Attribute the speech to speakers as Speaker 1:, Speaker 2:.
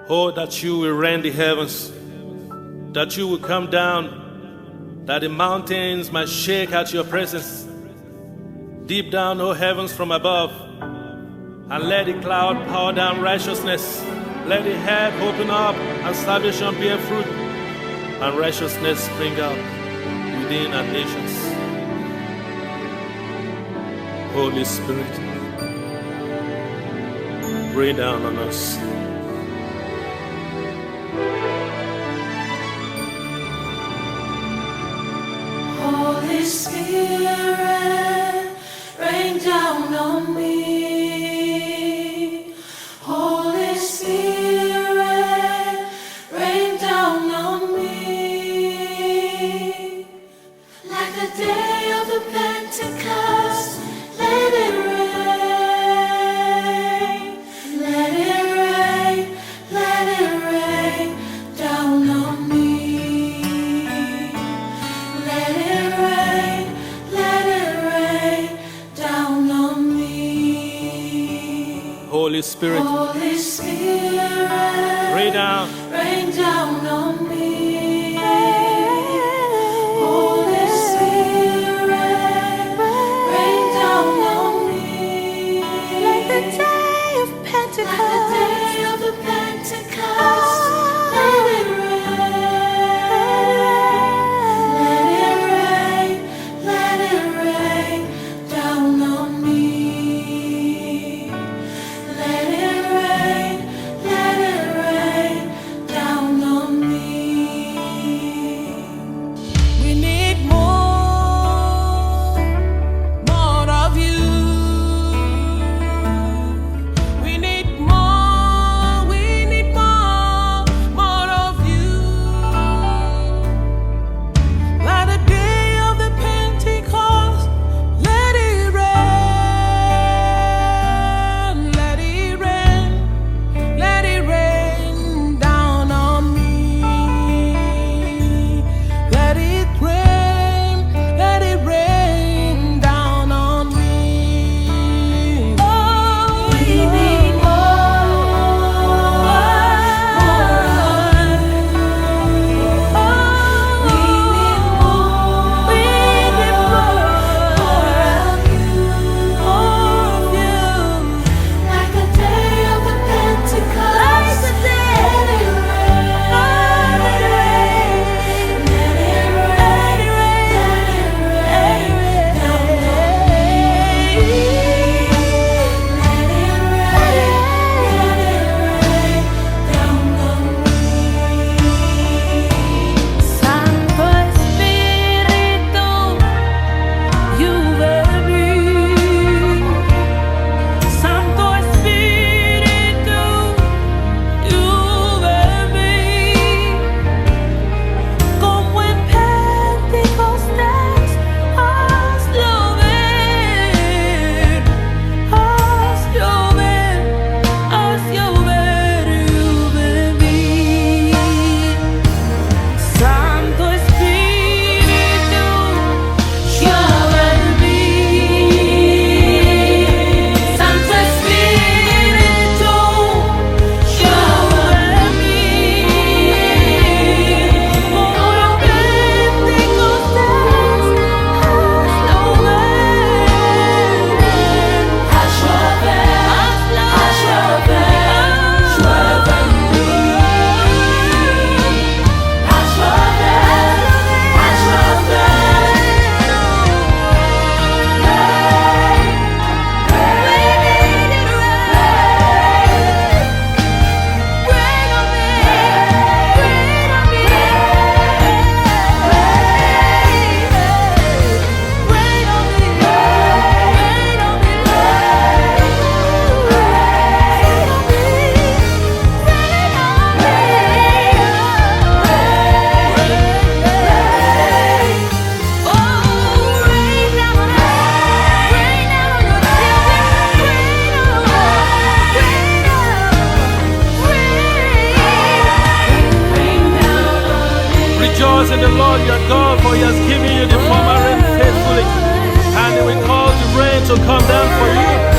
Speaker 1: Oh, that you will rend the heavens, that you will come down, that the mountains might shake at your presence. Deep down, O heavens from above, and let the cloud pour down righteousness. Let the head open up and salvation bear fruit, and righteousness spring up within our nations. Holy Spirit, rain down on us.
Speaker 2: Holy Spirit, rain down on me. Holy Spirit, rain down on me. Like the day of the Pentecost, let it rain. Let it rain, let it rain down on me.
Speaker 1: Holy Spirit,
Speaker 2: Holy Spirit,
Speaker 1: rain down
Speaker 2: on me. Holy Spirit, rain down on me. Like the day of Pentecost, like the day of the Pentecost, let it rain, let it rain down on me.
Speaker 1: Rejoice in the Lord your God, for he has given you the former rain faithfully, and he will cause the rain to come down for you.